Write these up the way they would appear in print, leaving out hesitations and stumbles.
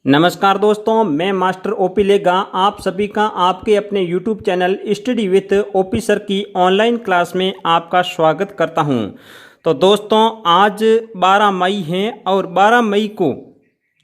नमस्कार दोस्तों, मैं मास्टर ओपी लेगा आप सभी का आपके अपने YouTube channel study with OP sir की ऑनलाइन क्लास में आपका स्वागत करता हूं। तो दोस्तों, आज 12 मई है और 12 मई को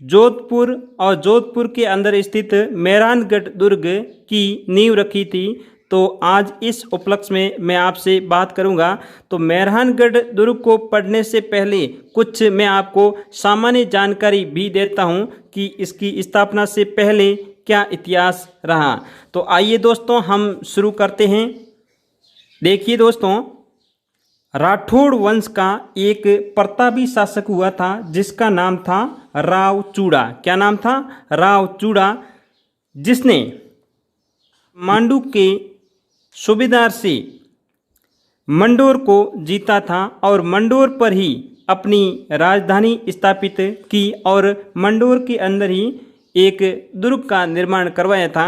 जोधपुर के अंदर स्थित मेहरानगढ़ दुर्ग की नींव रखी थी। तो आज इस उपलक्ष्य में मैं आपसे बात करूंगा। तो मेहरानगढ़ दुर्ग को पढ़ने से पहले कुछ मैं आपको सामान्य जानकारी भी देता हूं कि इसकी स्थापना से पहले क्या इतिहास रहा। तो आइए दोस्तों, हम शुरू करते हैं। देखिए दोस्तों, राठौड़ वंश का एक प्रतापी शासक हुआ था जिसका नाम था राव चूड़ा। क्या नाम था? राव चूड़ा, जिसने मांडू के सूबेदार से मंडोर को जीता था और मंडोर पर ही अपनी राजधानी स्थापित की और मंडोर के अंदर ही एक दुर्ग का निर्माण करवाया था।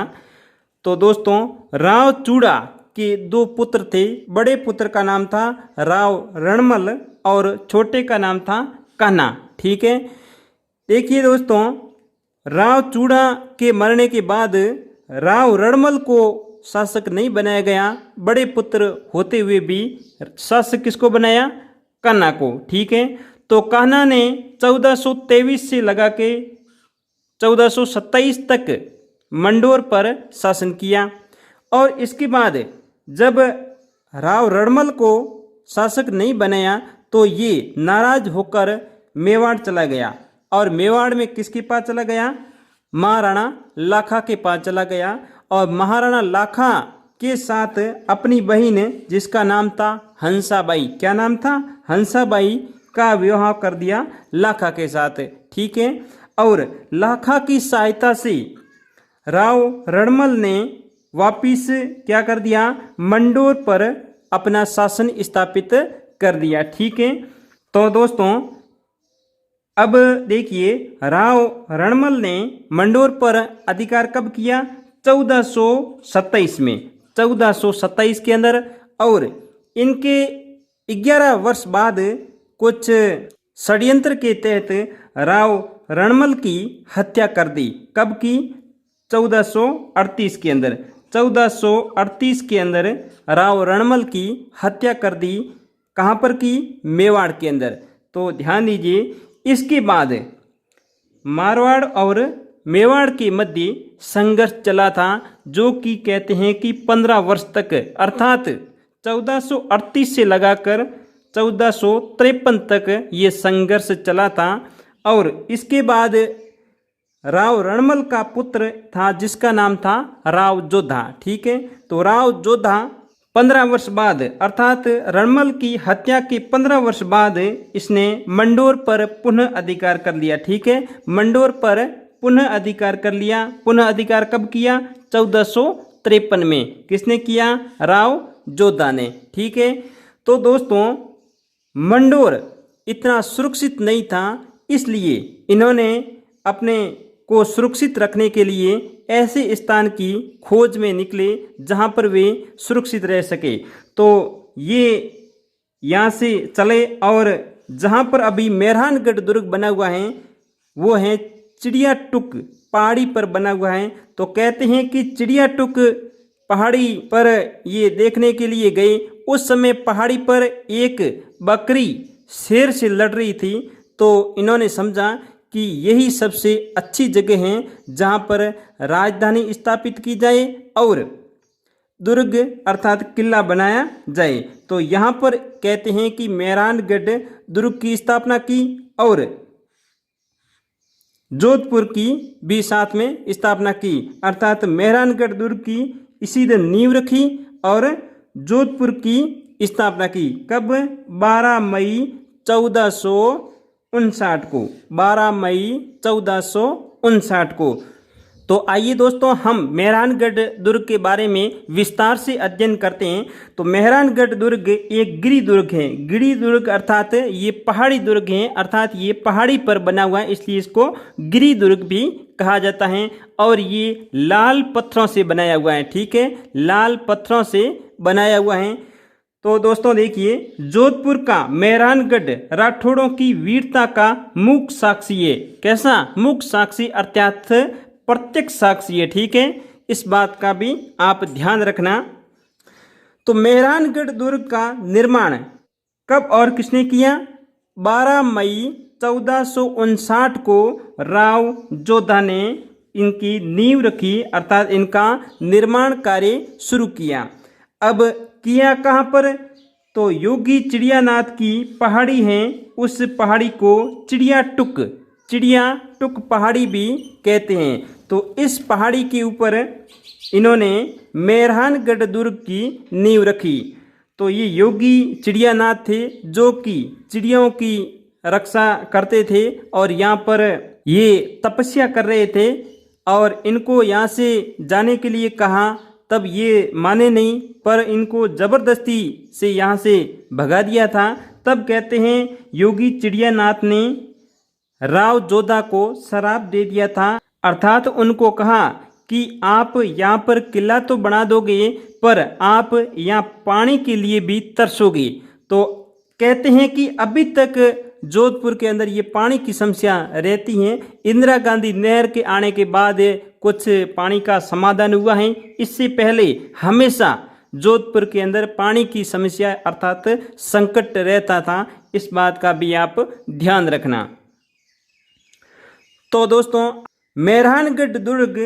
तो दोस्तों, राव चूड़ा के दो पुत्र थे। बड़े पुत्र का नाम था राव रणमल और छोटे का नाम था कान्हा। ठीक है, देखिए दोस्तों, राव चूड़ा के मरने के बाद राव रणमल को शासक नहीं बनाया गया। बड़े पुत्र होते हुए भी शासक किसको बनाया? कान्हा को। ठीक है, तो कान्हा ने 1423 से लगा के 1427 तक मंडोर पर शासन किया और इसके बाद जब राव रणमल को शासक नहीं बनाया तो ये नाराज होकर मेवाड़ चला गया और मेवाड़ में किसके पास चला गया? महाराणा लाखा के पास चला गया और महाराणा लाखा के साथ अपनी बहन जिसका नाम था हंसाबाई। क्या नाम था? हंसाबाई का विवाह कर दिया लाखा के साथ। ठीक है, और लाखा की सहायता से राव रणमल ने वापिस क्या कर दिया? मंडोर पर अपना शासन स्थापित कर दिया। ठीक है, तो दोस्तों, अब देखिए, राव रणमल ने मंडोर पर अधिकार कब किया? 1427 में, 1427 के अंदर। और इनके 11 वर्ष बाद कुछ षड्यंत्र के तहत राव रणमल की हत्या कर दी। कब की? 1438 के अंदर। 1438 के अंदर राव रणमल की हत्या कर दी। कहाँ पर की? मेवाड़ के अंदर। तो ध्यान दीजिए, इसके बाद मारवाड़ और मेवाड़ के मध्य संघर्ष चला था जो कि कहते हैं कि 15 वर्ष तक, अर्थात 1438 से लगाकर 1453 तक ये संघर्ष चला था। और इसके बाद राव रणमल का पुत्र था जिसका नाम था राव जोधा। ठीक है, तो राव जोधा 15 वर्ष बाद, अर्थात रणमल की हत्या के 15 वर्ष बाद इसने मंडोर पर पुनः अधिकार कर लिया। ठीक है, मंडोर पर पुनः अधिकार कर लिया। पुनः अधिकार कब किया? 1453 में। किसने किया? राव जोधा ने। ठीक है, तो दोस्तों, मंडोर इतना सुरक्षित नहीं था, इसलिए इन्होंने अपने को सुरक्षित रखने के लिए ऐसे स्थान की खोज में निकले जहां पर वे सुरक्षित रह सके। तो ये यहाँ से चले और जहां पर अभी मेहरानगढ़ दुर्ग बना हुआ है वो है चिड़िया टुक पहाड़ी पर बना हुआ है। तो कहते हैं कि चिड़िया टुक पहाड़ी पर ये देखने के लिए गए। उस समय पहाड़ी पर एक बकरी शेर से लड़ रही थी, तो इन्होंने समझा कि यही सबसे अच्छी जगह है जहां पर राजधानी स्थापित की जाए और दुर्ग अर्थात किला बनाया जाए। तो यहाँ पर कहते हैं कि मेहरानगढ़ दुर्ग की स्थापना की और जोधपुर की भी साथ में स्थापना की, अर्थात मेहरानगढ़ दुर्ग की इसी दिन नींव रखी और जोधपुर की स्थापना की। कब? 12 मई 1459 को। 12 मई 1459 को। तो आइए दोस्तों, हम मेहरानगढ़ दुर्ग के बारे में विस्तार से अध्ययन करते हैं। तो मेहरानगढ़ दुर्ग एक गिरी दुर्ग है। गिरी दुर्ग अर्थात ये पहाड़ी दुर्ग है, अर्थात ये पहाड़ी पर बना हुआ है, इसलिए इसको गिरी दुर्ग भी कहा जाता है। और ये लाल पत्थरों से बनाया हुआ है। ठीक है, लाल पत्थरों से बनाया हुआ है। तो दोस्तों देखिए, जोधपुर का मेहरानगढ़ राठौड़ों की वीरता का मुख्य साक्षी है। कैसा? मुख्य साक्षी अर्थात प्रत्यक्ष साक्षी है। ठीक है, इस बात का भी आप ध्यान रखना। तो मेहरानगढ़ दुर्ग का निर्माण कब और किसने किया? 12 मई 1459 को राव जोधा ने इनकी नींव रखी, अर्थात इनका निर्माण कार्य शुरू किया। अब किया कहाँ पर? तो योगी चिड़ियानाथ की पहाड़ी है, उस पहाड़ी को चिड़िया टुक पहाड़ी भी कहते हैं। तो इस पहाड़ी के ऊपर इन्होंने मेहरानगढ़ दुर्ग की नींव रखी। तो ये योगी चिड़ियानाथ थे जो कि चिड़ियों की रक्षा करते थे और यहाँ पर ये तपस्या कर रहे थे और इनको यहाँ से जाने के लिए कहा, तब ये माने नहीं, पर इनको ज़बरदस्ती से यहाँ से भगा दिया था। तब कहते हैं योगी चिड़ियानाथ ने राव जोधा को श्राप दे दिया था, अर्थात उनको कहा कि आप यहाँ पर किला तो बना दोगे पर आप यहाँ पानी के लिए भी तरसोगे। तो कहते हैं कि अभी तक जोधपुर के अंदर ये पानी की समस्या रहती है। इंदिरा गांधी नहर के आने के बाद कुछ पानी का समाधान हुआ है, इससे पहले हमेशा जोधपुर के अंदर पानी की समस्या अर्थात संकट रहता था। इस बात का भी आप ध्यान रखना। तो दोस्तों, मेहरानगढ़ दुर्ग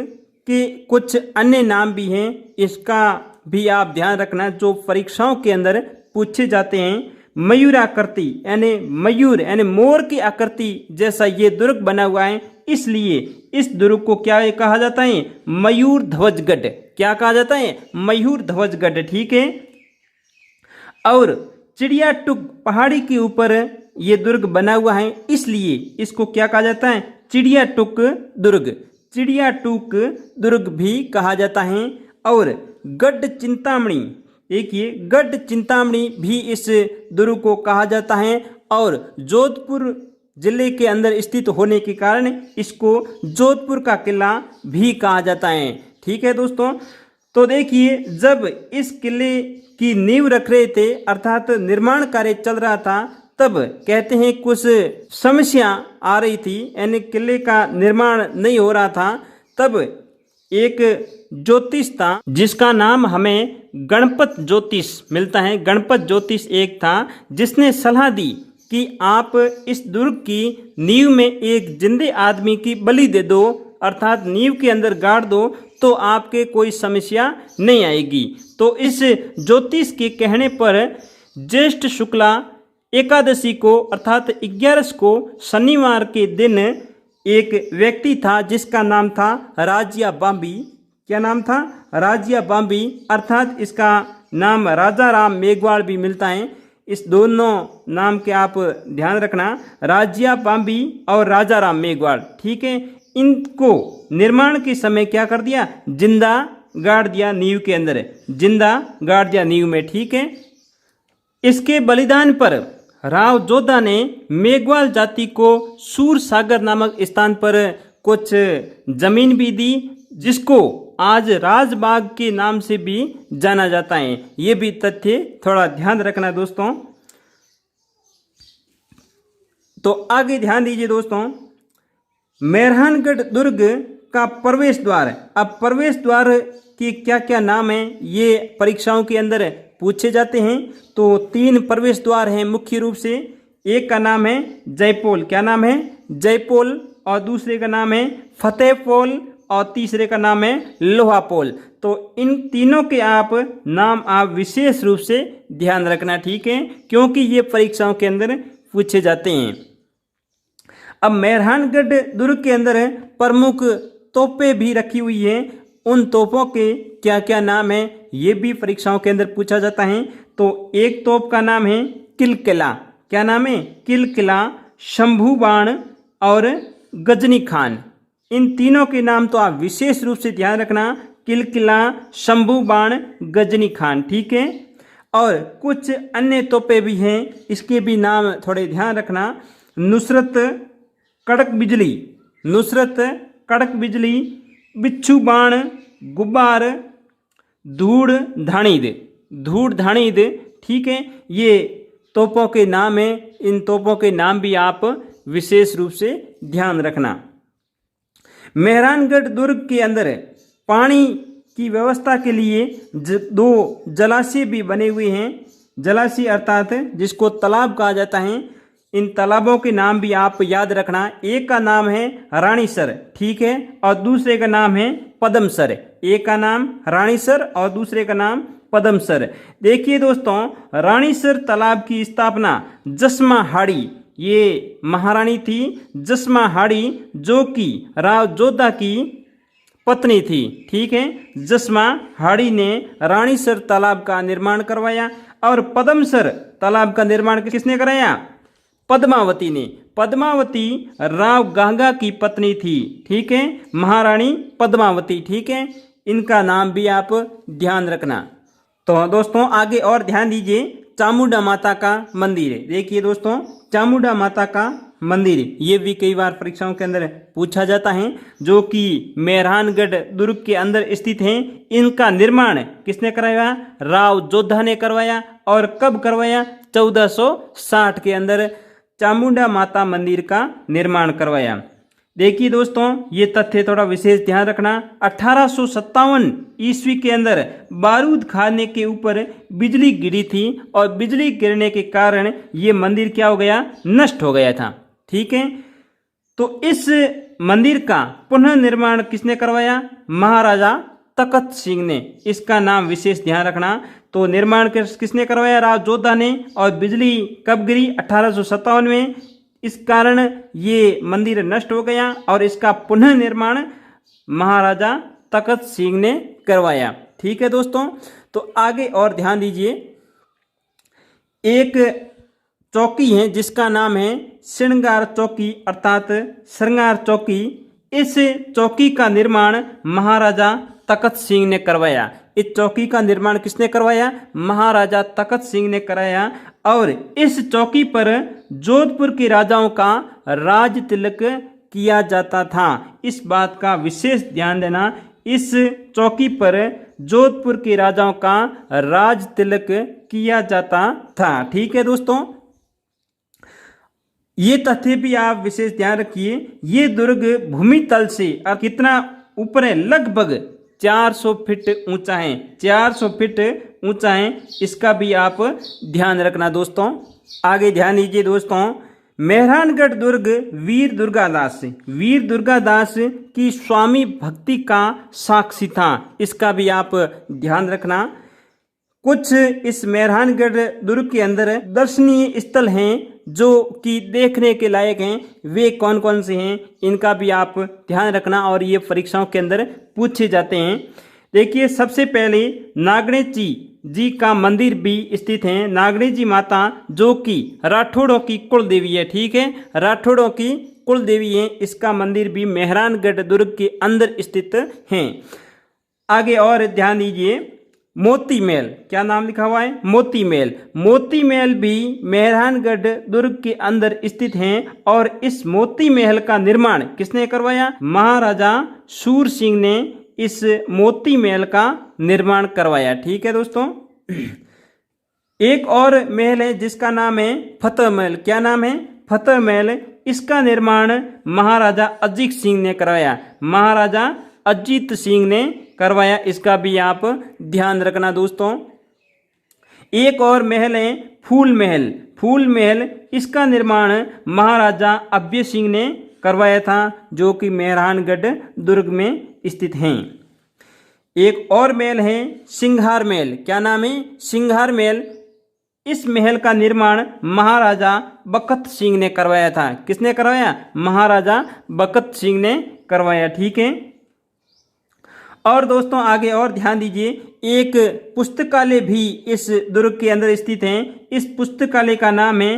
के कुछ अन्य नाम भी हैं, इसका भी आप ध्यान रखना जो परीक्षाओं के अंदर पूछे जाते हैं। मयूराकृति यानी मयूर यानी मोर की आकृति जैसा ये दुर्ग बना हुआ है, इसलिए इस दुर्ग को क्या कहा जाता है? मयूर ध्वजगढ़। क्या कहा जाता है? मयूर ध्वजगढ़। ठीक है। और चिड़िया टुक पहाड़ी के ऊपर ये दुर्ग बना हुआ है, इसलिए इसको क्या कहा जाता है? चिड़िया टुक दुर्ग, चिड़िया टुक दुर्ग भी कहा जाता है। और गढ़ चिंतामणि, देखिए गढ़ चिंतामणि भी इस दुर्ग को कहा जाता है और जोधपुर जिले के अंदर स्थित होने के कारण इसको जोधपुर का किला भी कहा जाता है। ठीक है दोस्तों, तो देखिए जब इस किले की नींव रख रहे थे अर्थात निर्माण कार्य चल रहा था, तब कहते हैं कुछ समस्या आ रही थी, यानी किले का निर्माण नहीं हो रहा था। तब एक ज्योतिष था जिसका नाम हमें गणपत ज्योतिष मिलता है। गणपत ज्योतिष एक था जिसने सलाह दी कि आप इस दुर्ग की नींव में एक जिंदे आदमी की बलि दे दो, अर्थात नींव के अंदर गाड़ दो, तो आपके कोई समस्या नहीं आएगी। तो इस ज्योतिष के कहने पर ज्येष्ठ शुक्ला एकादशी को अर्थात 11 को शनिवार के दिन एक व्यक्ति था जिसका नाम था राजिया बांबी। क्या नाम था? राजिया बांबी, अर्थात इसका नाम राजा राम मेघवाल भी मिलता है। इस दोनों नाम के आप ध्यान रखना, राजिया बांबी और राजा राम मेघवाल। ठीक है, इनको निर्माण के समय क्या कर दिया? जिंदा गाड़ दिया नींव के अंदर, जिंदा गाड़ दिया नींव में। ठीक है, इसके बलिदान पर राव जोधा ने मेघवाल जाति को सूर सागर नामक स्थान पर कुछ जमीन भी दी, जिसको आज राजबाग के नाम से भी जाना जाता है। ये भी तथ्य थोड़ा ध्यान रखना दोस्तों। तो आगे ध्यान दीजिए दोस्तों, मेहरानगढ़ दुर्ग का प्रवेश द्वार। अब प्रवेश द्वार के क्या क्या नाम हैं ये परीक्षाओं के अंदर पूछे जाते हैं। तो 3 प्रवेश द्वार हैं मुख्य रूप से। एक का नाम है जयपोल। क्या नाम है? जयपोल। और दूसरे का नाम है फतेहपोल और तीसरे का नाम है लोहापोल। तो इन तीनों के नाम आप विशेष रूप से ध्यान रखना। ठीक है, क्योंकि ये परीक्षाओं के अंदर पूछे जाते हैं। अब मेहरानगढ़ दुर्ग के अंदर प्रमुख तोपें भी रखी हुई हैं, उन तोपों के क्या क्या नाम हैं ये भी परीक्षाओं के अंदर पूछा जाता है। तो एक तोप का नाम है किलकिला। क्या नाम है? किलकिला, शंभू बाण और गजनी खान। इन तीनों के नाम तो आप विशेष रूप से ध्यान रखना, किलकिला, शंभू बाण, गजनी खान। ठीक है, और कुछ अन्य तोपे भी हैं, इसके भी नाम थोड़े ध्यान रखना। नुसरत कड़क बिजली, नुसरत कड़क बिजली, बिच्छू बाण, गुब्बार, धूड़ धाणिद, धूड़ धाणिद। ठीक है, ये तोपों के नाम हैं, इन तोपों के नाम भी आप विशेष रूप से ध्यान रखना। मेहरानगढ़ दुर्ग के अंदर पानी की व्यवस्था के लिए दो जलाशय भी बने हुए हैं। जलाशय अर्थात जिसको तालाब कहा जाता है, इन तालाबों के नाम भी आप याद रखना। एक का नाम है रानीसर, ठीक है, और दूसरे का नाम है पद्मसर। एक का नाम रानीसर और दूसरे का नाम पद्मसर। देखिए दोस्तों, रानीसर तालाब की स्थापना जसमा हाड़ी, ये महारानी थी जसमा हाड़ी, जो कि राव जोधा की पत्नी थी, ठीक है। जसमा हाड़ी ने रानीसर तालाब का निर्माण करवाया और पद्मसर तालाब का निर्माण किसने कराया? पद्मावती ने। पद्मावती राव गांगा की पत्नी थी, ठीक है, महारानी पद्मावती, ठीक है। इनका नाम भी आप ध्यान रखना। तो दोस्तों आगे और ध्यान दीजिए, चामुंडा माता का मंदिर है। देखिए दोस्तों, चामुंडा माता का मंदिर ये भी कई बार परीक्षाओं के अंदर पूछा जाता है, जो कि मेहरानगढ़ दुर्ग के अंदर स्थित हैं। इनका निर्माण किसने करवाया? राव जोधा ने करवाया। और कब करवाया? 1460 के अंदर चामुंडा माता मंदिर का निर्माण करवाया। देखिए दोस्तों, ये तथ्य थोड़ा विशेष ध्यान रखना। 1857 ईस्वी के अंदर बारूद खाने के ऊपर बिजली गिरी थी और बिजली गिरने के कारण ये मंदिर क्या हो गया? नष्ट हो गया था, ठीक है। तो इस मंदिर का पुनर्निर्माण किसने करवाया? महाराजा तखत सिंह ने। इसका नाम विशेष ध्यान रखना। तो निर्माण किसने करवाया? राव जोधा ने। और बिजली कब गिरी? 1857 में। इस कारण ये मंदिर नष्ट हो गया और इसका पुनर्निर्माण महाराजा तखत सिंह ने करवाया, ठीक है दोस्तों। तो आगे और ध्यान दीजिए, एक चौकी है जिसका नाम है श्रृंगार चौकी अर्थात श्रृंगार चौकी। इस चौकी का निर्माण महाराजा तखत सिंह ने करवाया। इस चौकी का निर्माण किसने करवाया? महाराजा तखत सिंह ने कराया। और इस चौकी पर जोधपुर के राजाओं का राज तिलक किया जाता था। इस बात का विशेष ध्यान देना, इस चौकी पर जोधपुर के राजाओं का राज तिलक किया जाता था, ठीक है दोस्तों। ये तथ्य भी आप विशेष ध्यान रखिए। ये दुर्ग भूमि तल से कितना ऊपर है? लगभग 400 फीट ऊंचा है। 400 फीट ऊंचा है, इसका भी आप ध्यान रखना दोस्तों। आगे ध्यान दीजिए दोस्तों, मेहरानगढ़ दुर्ग वीर दुर्गादास की स्वामी भक्ति का साक्षी था। इसका भी आप ध्यान रखना। कुछ इस मेहरानगढ़ दुर्ग के अंदर दर्शनीय स्थल हैं जो कि देखने के लायक हैं। वे कौन कौन से हैं, इनका भी आप ध्यान रखना और ये परीक्षाओं के अंदर पूछे जाते हैं। देखिए, सबसे पहले नागणेश जी का मंदिर भी स्थित है। नागणेश जी माता जो कि राठौड़ों की कुल देवी है, ठीक है, राठौड़ों की कुल देवी है। इसका मंदिर भी मेहरानगढ़ दुर्ग के अंदर स्थित है। आगे और ध्यान दीजिए, मोती महल, क्या नाम लिखा हुआ है? मोती महल। मोती महल भी मेहरानगढ़ दुर्ग के अंदर स्थित हैं। और इस मोती महल का निर्माण किसने करवाया? महाराजा सूर सिंह ने इस मोती महल का निर्माण करवाया, ठीक है दोस्तों। एक और महल है जिसका नाम है फतेह महल। क्या नाम है? फतेह महल। इसका निर्माण महाराजा अजीत सिंह ने करवाया। महाराजा अजीत सिंह ने करवाया, इसका भी आप ध्यान रखना दोस्तों। एक और महल है फूल महल। फूल महल, इसका निर्माण महाराजा अभय सिंह ने करवाया था, जो कि मेहरानगढ़ दुर्ग में स्थित हैं। एक और महल है सिंघार महल। क्या नाम है? सिंघार महल। इस महल का निर्माण महाराजा बखत सिंह ने करवाया था। किसने करवाया? महाराजा बखत सिंह ने करवाया, ठीक है। और दोस्तों आगे और ध्यान दीजिए, एक पुस्तकालय भी इस दुर्ग के अंदर स्थित है। इस पुस्तकालय का नाम है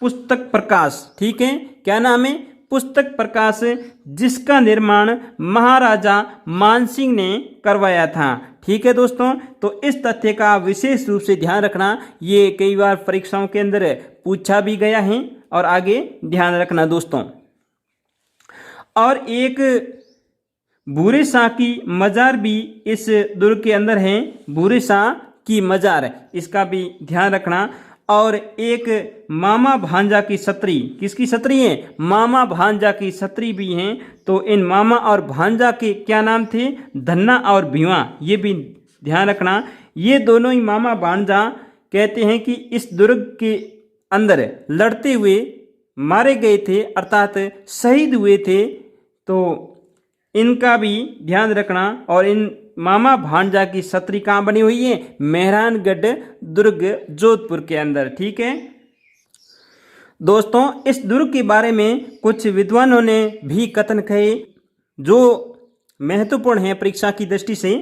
पुस्तक प्रकाश, ठीक है। क्या नाम है? पुस्तक प्रकाश, जिसका निर्माण महाराजा मानसिंह ने करवाया था, ठीक है दोस्तों। तो इस तथ्य का विशेष रूप से ध्यान रखना, ये कई बार परीक्षाओं के अंदर पूछा भी गया है और आगे ध्यान रखना दोस्तों। और एक भूरे शाह की मजार भी इस दुर्ग के अंदर है। भूरे शाह की मजार, इसका भी ध्यान रखना। और एक मामा भांजा की सत्री, किसकी सत्री है? मामा भांजा की सत्री भी हैं। तो इन मामा और भांजा के क्या नाम थे? धन्ना और भीमा, ये भी ध्यान रखना। ये दोनों ही मामा भांजा कहते हैं कि इस दुर्ग के अंदर लड़ते हुए मारे गए थे, अर्थात शहीद हुए थे। तो इनका भी ध्यान रखना। और इन मामा भांजा की सत्री कहाँ बनी हुई है? मेहरानगढ़ दुर्ग, जोधपुर के अंदर। ठीक है दोस्तों, इस दुर्ग के बारे में कुछ विद्वानों ने भी कथन कहे जो महत्वपूर्ण है परीक्षा की दृष्टि से।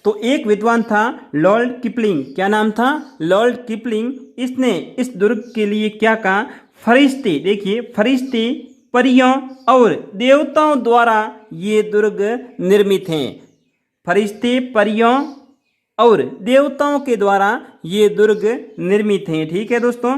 तो एक विद्वान था लॉर्ड किपलिंग। क्या नाम था? Lord Kipling. इसने इस दुर्ग के लिए क्या कहा? फरिश्ते, देखिए, फरिश्ते, परियों और देवताओं द्वारा ये दुर्ग निर्मित हैं। फरिश्ते, परियों और देवताओं के द्वारा ये दुर्ग निर्मित हैं। ठीक है दोस्तों।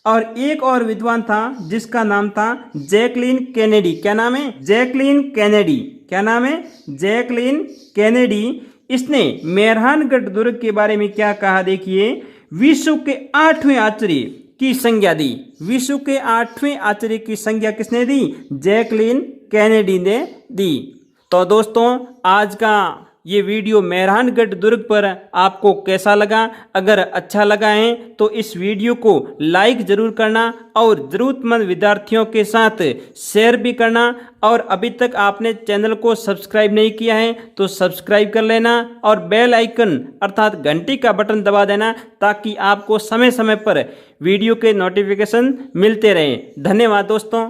और एक और विद्वान था जिसका नाम था जैकलीन कैनेडी। क्या नाम है? Jacqueline Kennedy. क्या नाम है? Jacqueline Kennedy. इसने मेहरानगढ़ दुर्ग के बारे में क्या कहा? देखिए, विश्व के 8वें आश्चर्य की संज्ञा दी। विश्व के 8वें आश्चर्य की संज्ञा किसने दी? जैकलीन कैनेडी ने दी। तो दोस्तों, आज का ये वीडियो मेहरानगढ़ दुर्ग पर आपको कैसा लगा? अगर अच्छा लगा है तो इस वीडियो को लाइक ज़रूर करना और ज़रूरतमंद विद्यार्थियों के साथ शेयर भी करना। और अभी तक आपने चैनल को सब्सक्राइब नहीं किया है तो सब्सक्राइब कर लेना और बेल आइकन अर्थात घंटी का बटन दबा देना, ताकि आपको समय समय पर वीडियो के नोटिफिकेशन मिलते रहें। धन्यवाद दोस्तों।